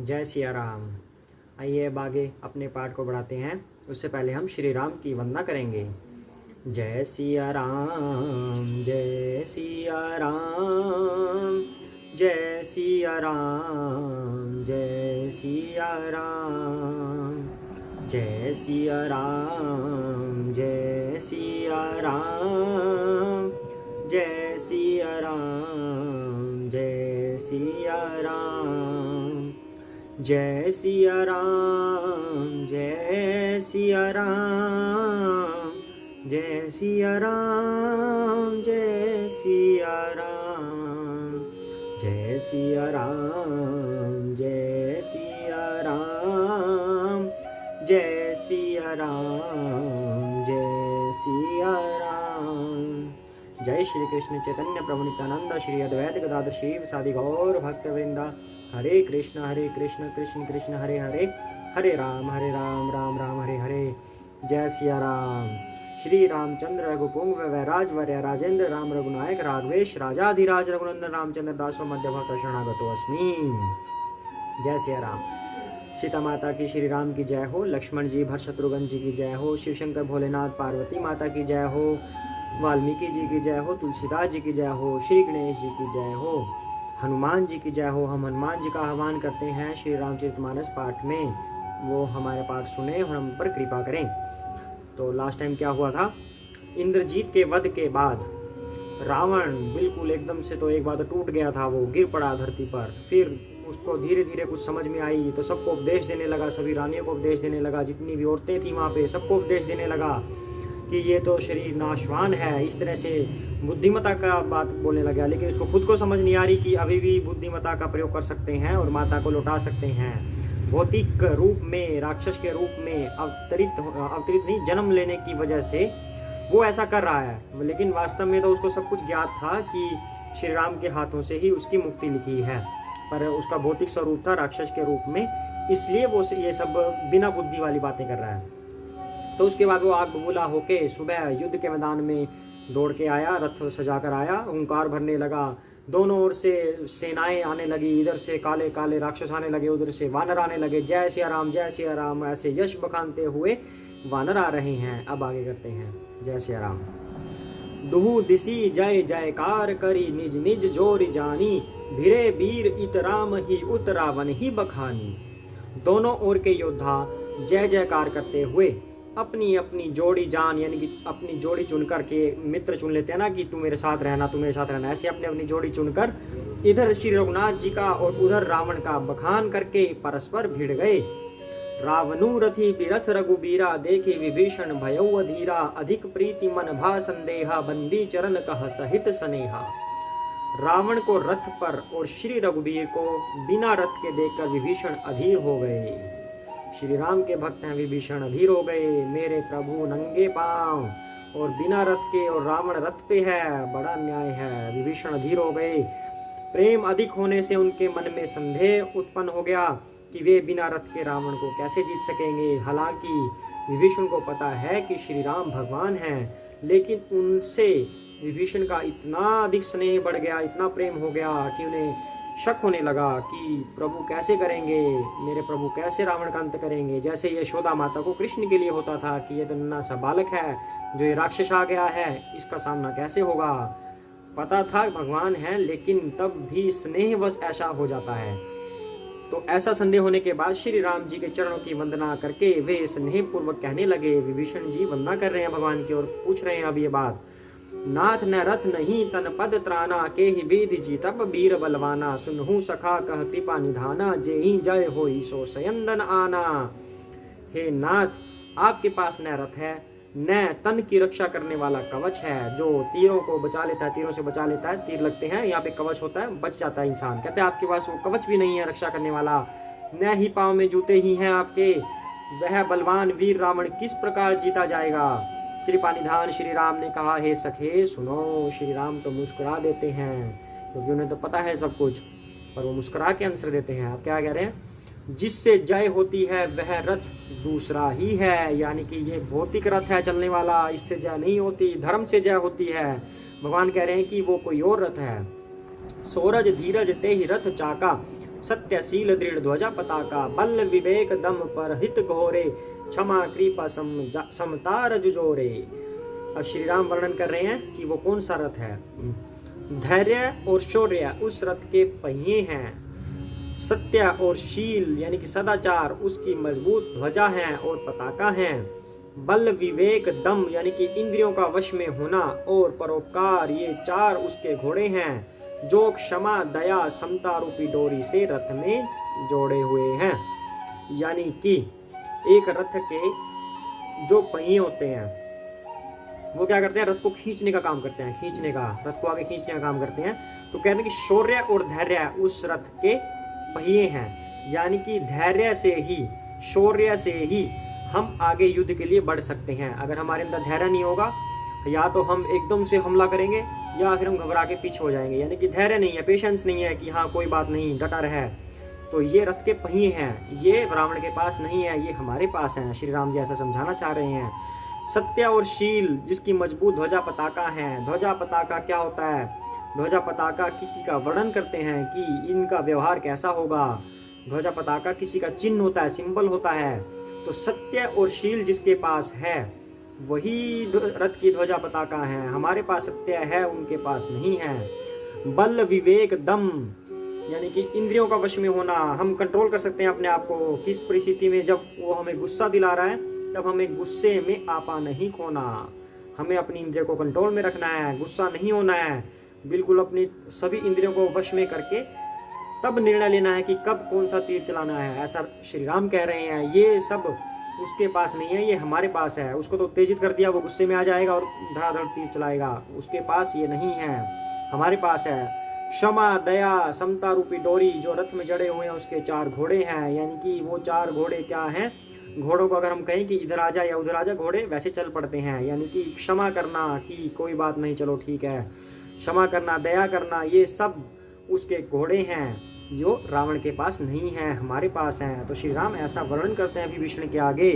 जय सिया राम। आइए अब आगे अपने पाठ को बढ़ाते हैं। उससे पहले हम श्री राम की वंदना करेंगे। जय सिया राम, जय सिया राम, जय सिया राम, जय सिया राम, जय सिया राम, जय सिया राम, जय सिया राम, जय सिया राम, जय सिया राम, जय सिया राम, जय सिया राम, जय सिया राम, जय सिया राम, जय सिया राम, जय सिया राम, जय सिया राम। जय श्री कृष्ण चैतन्य प्रभु नित्यानंद श्री अद्वैत गदाधर शिव सादि गौर भक्त वृंदा। हरे कृष्ण कृष्ण कृष्ण हरे हरे, हरे राम राम राम हरे हरे। जय सिया राम। श्री रामचंद्र रघुपुंग वैराजवर्य राजेंद्र राम रघुनायक राघवेश राजाधिराज रघुनंदन रामचंद्र दासो मध्य भक्त शरणागतो अस्मि। जय सिया राम। सीता माता की श्री राम की जय हो, लक्ष्मण जी भरत शत्रुघ्न जी की जय हो, शिव शंकर भोलेनाथ पार्वती माता की जय हो, वाल्मीकि जी की जय हो, तुलसीदास जी की जय हो, श्री गणेश जी की जय हो, हनुमान जी की जय हो। हम हनुमान जी का आह्वान करते हैं श्री रामचरितमानस पाठ में, वो हमारे पाठ सुने और हम पर कृपा करें। तो लास्ट टाइम क्या हुआ था, इंद्रजीत के वध के बाद रावण बिल्कुल एकदम से तो एक बार टूट गया था, वो गिर पड़ा धरती पर। फिर उसको धीरे धीरे कुछ समझ में आई तो सबको उपदेश देने लगा, सभी रानियों को उपदेश देने लगा, जितनी भी औरतें थी वहाँ पे सबको उपदेश देने लगा कि ये तो शरीर नाशवान है। इस तरह से बुद्धिमत्ता का बात बोलने लगा, लेकिन उसको खुद को समझ नहीं आ रही कि अभी भी बुद्धिमत्ता का प्रयोग कर सकते हैं और माता को लौटा सकते हैं। भौतिक रूप में, राक्षस के रूप में अवतरित नहीं, जन्म लेने की वजह से वो ऐसा कर रहा है, लेकिन वास्तव में तो उसको सब कुछ ज्ञात था कि श्री राम के हाथों से ही उसकी मुक्ति लिखी है, पर उसका भौतिक स्वरूप था राक्षस के रूप में, इसलिए वो ये सब बिना बुद्धि वाली बातें कर रहा है। तो उसके बाद वो आग बबूला होके सुबह युद्ध के मैदान में दौड़ के आया, रथ सजा कर आया, हुंकार भरने लगा, दोनों ओर से सेनाएं आने लगी, इधर से काले काले राक्षस आने लगे, उधर से वानर आने लगे। जय सिया राम ऐसे यश बखानते हुए वानर आ रहे हैं। अब आगे करते हैं। जय सिया राम। दुहु दिसी जय जयकार करी, निज निज जोर जानी, भिरे वीर इत राम ही उत रावण ही बखानी। दोनों ओर के योद्धा जय जयकार करते हुए अपनी अपनी जोड़ी जान, यानी कि अपनी जोड़ी चुन करके, मित्र चुन लेते हैं ना कि तू मेरे साथ रहना, तू मेरे साथ रहना, ऐसे अपनी अपनी जोड़ी चुनकर इधर श्री रघुनाथ जी का और उधर रावण का बखान करके परस्पर भिड़ गए। रावणु रथी बिरथ रघुबीरा, देखे विभीषण भयउ अधीरा, अधिक प्रीति मन भा संदेहा, बंदी चरण कह सहित स्नेहा। रावण को रथ पर और श्री रघुबीर को बिना रथ के देखकर विभीषण अधीर हो गए। श्री राम के भक्त हैं, विभीषण अधीर हो गए। मेरे प्रभु नंगे पांव और बिना रथ के, और रावण रथ पे है, बड़ा अन्याय है। विभीषण अधीर हो गए। प्रेम अधिक होने से उनके मन में संदेह उत्पन्न हो गया कि वे बिना रथ के रावण को कैसे जीत सकेंगे। हालांकि विभीषण को पता है कि श्री राम भगवान हैं, लेकिन उनसे विभीषण का इतना अधिक स्नेह बढ़ गया, इतना प्रेम हो गया कि उन्हें शक होने लगा कि प्रभु कैसे करेंगे, मेरे प्रभु कैसे रावण का अंत करेंगे। जैसे यशोदा माता को कृष्ण के लिए होता था कि ये तो नन्हा सा बालक है, जो ये राक्षस आ गया है, इसका सामना कैसे होगा। पता था भगवान है, लेकिन तब भी स्नेहवश ऐसा हो जाता है। तो ऐसा संदेह होने के बाद श्री राम जी के चरणों की वंदना करके वे स्नेह पूर्वक कहने लगे। विभीषण जी वंदना कर रहे हैं भगवान की और पूछ रहे हैं अब ये बात। नाथ न रथ नहीं तन पद त्राना, के ही विधि जी तप वीर बलवाना, सुनहु सखा कह कृपा निधाना, जे ही जय होई सो सयंदन आना। हे नाथ, आपके पास न रथ है, न तन की रक्षा करने वाला कवच है, जो तीरों को बचा लेता है, तीरों से बचा लेता है। तीर लगते हैं, यहाँ पे कवच होता है, बच जाता है इंसान। कहते हैं आपके पास वो कवच भी नहीं है रक्षा करने वाला, न ही पाँव में जूते ही हैं आपके। वह बलवान वीर रावण किस प्रकार जीता जाएगा। कृपा निधान श्री राम ने कहा, हे सखे सुनो। श्री राम तो मुस्कुरा देते हैं, क्योंकि उन्हें तो पता है सब कुछ, पर वो मुस्कुरा के आंसर देते हैं। आप क्या कह रहे हैं, जिससे जय होती है वह रथ दूसरा ही है, यानी कि ये भौतिक रथ है चलने वाला, इससे जय नहीं होती, धर्म से जय होती है। भगवान कह रहे हैं कि वो कोई और रथ है। सोरज धीरज ते ही रथ चाका, सत्यशील दृढ़ ध्वजा पताका, बल विवेक दम पर हित घोरे, क्षमा कृपा समता रजुजोरे। अब श्री राम वर्णन कर रहे हैं कि वो कौन सा रथ है। धैर्य और शौर्य उस रथ के पहिए हैं, सत्य और शील यानी कि सदाचार उसकी मजबूत ध्वजा है और पताका है, बल विवेक दम यानी कि इंद्रियों का वश में होना और परोपकार ये चार उसके घोड़े हैं, जो क्षमा दया समता रूपी डोरी से रथ में जोड़े हुए हैं। यानी कि एक रथ के जो पहिए होते हैं वो क्या करते हैं, रथ को खींचने का काम करते हैं, खींचने का, रथ को आगे खींचने का काम करते हैं। तो कहते हैं कि शौर्य और धैर्य उस रथ के पहिए हैं, यानी कि धैर्य से ही, शौर्य से ही हम आगे युद्ध के लिए बढ़ सकते हैं। अगर हमारे अंदर धैर्य नहीं होगा, या तो हम एकदम से हमला करेंगे या फिर हम घबरा के पीछे हो जाएंगे। यानी कि धैर्य नहीं है, पेशेंस नहीं है कि हाँ कोई बात नहीं, डटा रहे। तो ये रथ के पहिए हैं, ये रावण के पास नहीं है, ये हमारे पास हैं। श्री राम जी ऐसा समझाना चाह रहे हैं। सत्य और शील जिसकी मजबूत ध्वजा पताका है। ध्वजा पताका क्या होता है? ध्वजा पताका किसी का वर्णन करते हैं कि इनका व्यवहार कैसा होगा। ध्वजा पताका किसी का चिन्ह होता है, सिंबल होता है। तो सत्य और शील जिसके पास है वही रथ की ध्वजा पताका है। हमारे पास सत्य है, उनके पास नहीं है। बल विवेक दम यानी कि इंद्रियों का वश में होना, हम कंट्रोल कर सकते हैं अपने आप को। किस परिस्थिति में जब वो हमें गुस्सा दिला रहा है तब हमें गुस्से में आपा नहीं खोना, हमें अपनी इंद्रियों को कंट्रोल में रखना है, गुस्सा नहीं होना है। बिल्कुल अपनी सभी इंद्रियों को वश में करके तब निर्णय लेना है कि कब कौन सा तीर चलाना है। ऐसा श्री राम कह रहे हैं। ये सब उसके पास नहीं है, ये हमारे पास है। उसको तो उत्तेजित कर दिया, वो गुस्से में आ जाएगा और धड़ाधड़ तीर चलाएगा। उसके पास ये नहीं है, हमारे पास है। क्षमा दया समता रूपी डोरी जो रथ में जड़े हुए हैं उसके चार घोड़े हैं। यानी कि वो चार घोड़े क्या हैं? घोड़ों को अगर हम कहें कि इधर आ जा या उधर आ जा, घोड़े वैसे चल पड़ते हैं। यानी कि क्षमा करना कि कोई बात नहीं, चलो ठीक है, क्षमा करना, दया करना, ये सब उसके घोड़े हैं जो रावण के पास नहीं है, हमारे पास हैं। तो श्री राम ऐसा वर्णन करते हैं विभीषण के आगे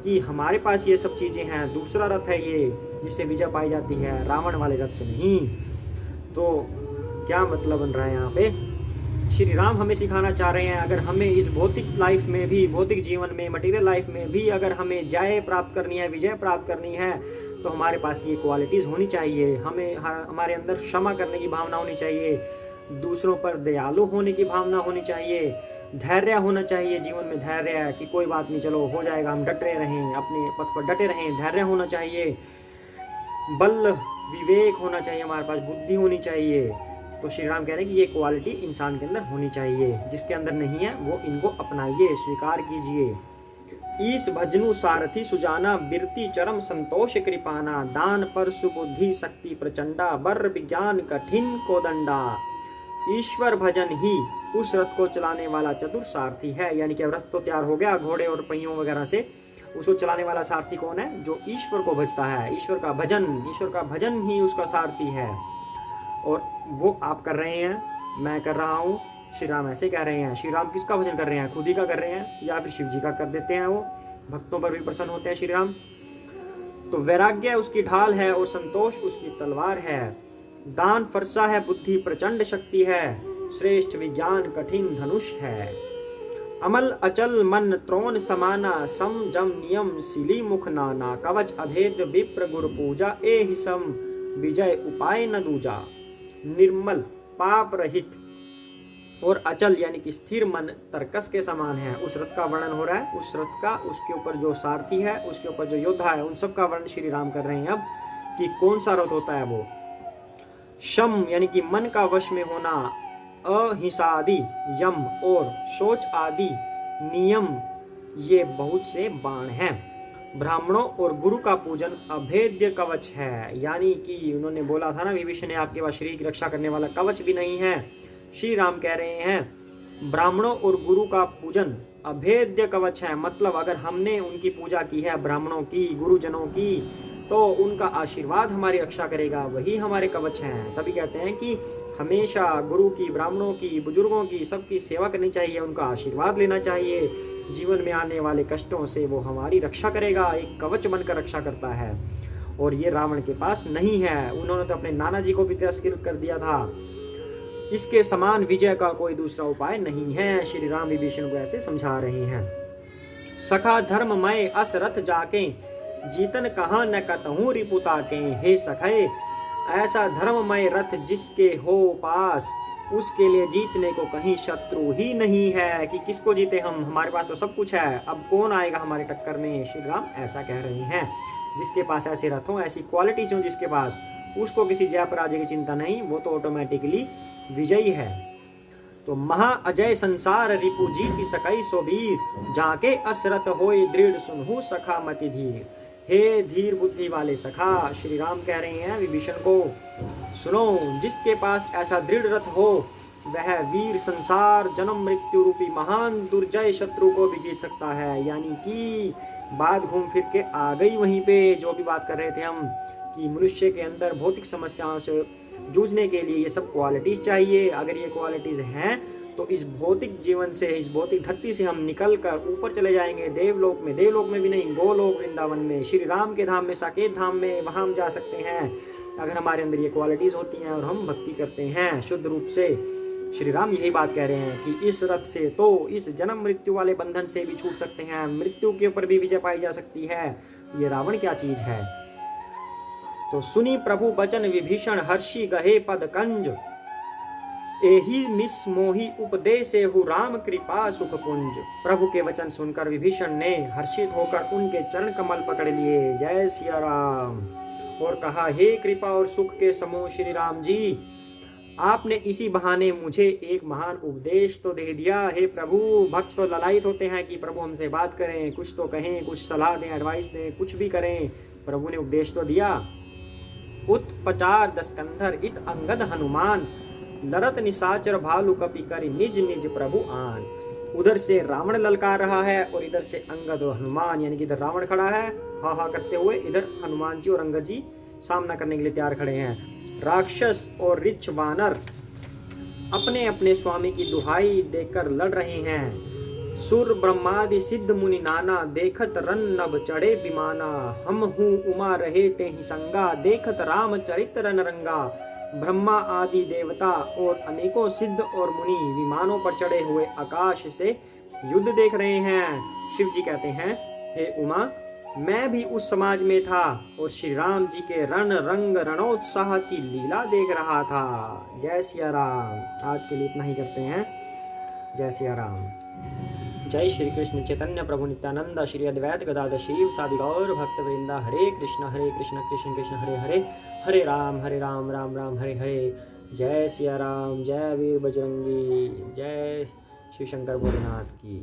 कि हमारे पास ये सब चीजें हैं। दूसरा रथ है ये जिससे विजय पाई जाती है, रावण वाले रथ से नहीं। तो क्या मतलब बन रहा है यहाँ पे? श्री राम हमें सिखाना चाह रहे हैं, अगर हमें इस भौतिक लाइफ में भी, भौतिक जीवन में, मटेरियल लाइफ में भी अगर हमें जय प्राप्त करनी है, विजय प्राप्त करनी है, तो हमारे पास ये क्वालिटीज होनी चाहिए। हमें हमारे अंदर क्षमा करने की भावना होनी चाहिए, दूसरों पर दयालु होने की भावना होनी चाहिए, धैर्य होना चाहिए जीवन में। धैर्य कि कोई बात नहीं, चलो हो जाएगा, हम डटे रहें, अपने पथ पर डटे रहें। धैर्य होना चाहिए, बल विवेक होना चाहिए, हमारे पास बुद्धि होनी चाहिए। तो श्री राम कह रहे हैं कि ये क्वालिटी इंसान के अंदर होनी चाहिए। जिसके अंदर नहीं है वो इनको अपनाइए, स्वीकार कीजिए। ईस भजनु सारथी सुजाना, बिरती चरम संतोष कृपाना, दान पर सुबुद्धि शक्ति प्रचंडा, बर विज्ञान कठिन कोदंडा। ईश्वर भजन ही उस रथ को चलाने वाला चतुर सारथी है। यानी कि रथ तो तैयार हो गया घोड़े और पहियों वगैरह से, उसको चलाने वाला सारथी कौन है? जो ईश्वर को भजता है। ईश्वर का भजन ही उसका सारथी है। और वो आप कर रहे हैं, मैं कर रहा हूँ, श्री राम ऐसे कह रहे हैं। श्री राम किसका भजन कर रहे हैं? खुद ही का कर रहे हैं या फिर शिव जी का कर देते हैं? वो भक्तों पर भी प्रसन्न होते हैं श्री राम। तो वैराग्य उसकी ढाल है और संतोष उसकी तलवार है। दान फरसा है, बुद्धि प्रचंड शक्ति है, श्रेष्ठ विज्ञान कठिन धनुष है। अमल अचल मन त्रोण समाना, सम जम नियम सिली मुख नाना, कवच अभेद विप्र गुरु पूजा, ए ही सम विजय उपाय न दूजा। निर्मल पाप रहित और अचल यानी कि स्थिर मन तरकस के समान है। उस रथ का वर्णन हो रहा है, उस रथ का, उसके ऊपर जो सारथी है, उसके ऊपर जो योद्धा है, उन सब का वर्णन श्री राम कर रहे हैं अब कि कौन सा रथ होता है वो। शम यानी कि मन का वश में होना, अहिंसादि यम और शौच आदि नियम, ये बहुत से बाण हैं। ब्राह्मणों और गुरु का पूजन अभेद्य कवच है। यानी कि उन्होंने बोला था ना विभीषण ने, आपके पास शरीर की रक्षा करने वाला कवच भी नहीं है। श्री राम कह रहे हैं ब्राह्मणों और गुरु का पूजन अभेद्य कवच है। मतलब अगर हमने उनकी पूजा की है, ब्राह्मणों की, गुरुजनों की, तो उनका आशीर्वाद हमारी रक्षा करेगा, वही हमारे कवच हैं। तभी कहते हैं कि हमेशा गुरु की, ब्राह्मणों की, बुजुर्गों की, सबकी सेवा करनी चाहिए, उनका आशीर्वाद लेना चाहिए। जीवन में आने वाले कष्टों से वो हमारी रक्षा करेगा, एक कवच बनकर रक्षा करता है। और ये रावण के पास नहीं है। उन्होंने तो अपने नाना जी को भी तिरस्कृत कर दिया था। इसके समान विजय का कोई दूसरा उपाय नहीं है। श्री राम विभीषण को ऐसे समझा रहे हैं। सखा धर्ममय अस रथ जाके, जीतन कहाँ न कतहूँ रिपुता के। हे सखे, ऐसा धर्ममय रथ जिसके हो पास, उसके लिए जीतने को कहीं शत्रु ही नहीं है। कि किसको जीते हम, हमारे पास तो सब कुछ है, अब कौन आएगा हमारे टक्कर में। श्री राम ऐसा कह रहे हैं। जिसके पास ऐसे रथ हो, ऐसी क्वालिटीज हो जिसके पास, उसको किसी जय पराजय की चिंता नहीं, वो तो ऑटोमेटिकली विजयी है। तो महा अजय संसार रिपु जीति सकई सोबीर, जाके असरत होए दृढ़ सुनहु सखा मति धीर। हे धीर बुद्धि वाले सखा, श्री राम कह रहे हैं विभीषण को, सुनो, जिसके पास ऐसा दृढ़ रथ हो, वह वीर संसार जन्म मृत्यु रूपी महान दुर्जय शत्रु को भी जीत सकता है। यानी कि बात घूम फिर के आ गई वहीं पे, जो भी बात कर रहे थे हम, कि मनुष्य के अंदर भौतिक समस्याओं से जूझने के लिए ये सब क्वालिटीज चाहिए। अगर ये क्वालिटीज हैं तो इस भौतिक जीवन से, इस भौतिक धरती से हम निकल कर ऊपर चले जाएंगे देवलोक में। देवलोक में भी नहीं, गोलोक वृंदावन में, श्री राम के धाम में, साकेत धाम में, वहां हम जा सकते हैं अगर हमारे अंदर ये क्वालिटीज होती हैं और हम भक्ति करते हैं शुद्ध रूप से। श्री राम यही बात कह रहे हैं कि इस रथ से तो इस जन्म मृत्यु वाले बंधन से भी छूट सकते हैं, मृत्यु के ऊपर भी विजय पाई जा सकती है। ये रावण क्या चीज है। तो सुनी प्रभु बचन विभीषण, हर्षि गहे पद कंज, एही मिस मोही उपदेशे हु राम कृपा सुख पुंज। प्रभु के वचन सुनकर विभीषण ने हर्षित होकर उनके चरण कमल पकड़ लिए। जय सिया राम। और कहा, हे कृपा और सुख के समूह श्री राम जी, आपने इसी बहाने मुझे एक महान उपदेश तो दे दिया। हे प्रभु, भक्त तो ललायित होते हैं कि प्रभु हमसे बात करें, कुछ तो कहें, कुछ सलाह दें, एडवाइस दें, कुछ भी करें। प्रभु ने उपदेश तो दिया। उत्पचार दस्कंधर इत अंगद हनुमान, लरत निशाचर भालू कपि करि निज निज प्रभु आन। उधर से रावण ललकार रहा है और इधर से अंगद और हनुमान, यानी कि इधर रावण खड़ा है हा हा करते हुए, इधर हनुमान जी और अंगद जी सामना करने के लिए तैयार खड़े हैं। राक्षस और रिच्छ वानर अपने अपने स्वामी की दुहाई देकर लड़ रहे हैं। सुर ब्रह्मादि सिद्ध मुनि नाना, देखत रन नभ चढ़े विमाना। हम हूँ उमा रहे ते ही संगा, देखत राम चरित रन रंगा। ब्रह्मा आदि देवता और अनेकों सिद्ध और मुनि विमानों पर चढ़े हुए आकाश से युद्ध देख रहे हैं। शिव जी कहते हैं, हे उमा, मैं भी उस समाज में था और श्री राम जी के रण रंग रणोत्साह की लीला देख रहा था। जय सिया राम। आज के लिए इतना ही करते हैं। जय सिया राम। जय श्री कृष्ण चैतन्य प्रभु नित्यानंद, श्री अद्वैत गदाधर शिव सादि गौर भक्त वृंदा। हरे कृष्ण कृष्ण कृष्ण हरे हरे, हरे राम राम राम हरे हरे। जय सिया राम। जय वीर बजरंगी। जय शिव शंकर भोलेनाथ की।